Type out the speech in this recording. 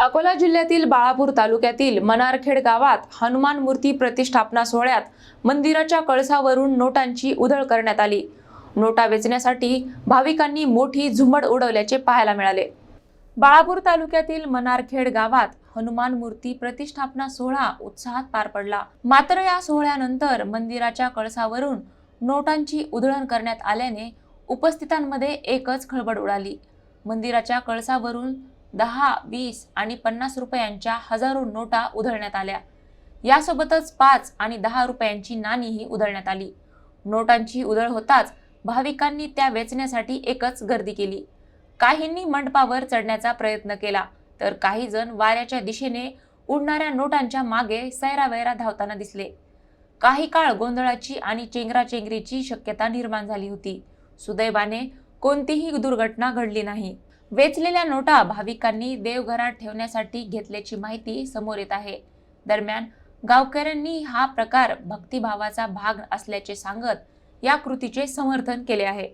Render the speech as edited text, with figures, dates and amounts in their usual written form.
अकोला जिल्ह्यातील बाळापूर तालुक्यातील मनारखेड गावात हनुमान मूर्ती प्रतिष्ठापना सोहळ्यात मंदिराच्या कळसावरून नोटांची उधळ करण्यात आली। नोटा वेचण्यासाठी भाविकांनी मोठी झुंबड उडवल्याचे पाहायला मिळाले। बाळापूर तालुक्यातील मनारखेड गावात हनुमान मूर्ती प्रतिष्ठापना सोहळा उत्साहात पार पडला। मात्र या सोहळ्यानंतर मंदिराच्या कळसावरून नोटांची उधळण करण्यात आल्याने उपस्थितांमध्ये एकच खळबळ उडाली। मंदिराच्या कळसावरून 10, 20 आणि 50 रुपयांच्या हजारो नोटा उधळण्यात आल्या। यासोबतच 5 आणि 10 रुपयांची नाणीही उधळण्यात आली। नोटांची उधळ होताच भाविकांनी त्या वेचण्यासाठी एकच गर्दी केली। काहींनी मंडपावर चढण्याचा प्रयत्न केला, तर काही जण वाऱ्याच्या दिशेने उडणाऱ्या नोटांच्या मागे सैरावैरा धावताना दिसले। काही काळ गोंधळाची आणि चेंगराचेंगरीची शक्यता निर्माण झाली होती। सुदैवाने कोणतीही दुर्घटना घडली नाही। वेचलेल्या नोटा भाविकांनी देवघरात ठेवण्यासाठी घेतल्याची माहिती समोर येत आहे। दरम्यान गावकऱ्यांनी हा प्रकार भक्तिभावाचा भाग असल्याचे सांगत या कृतीचे समर्थन केले आहे।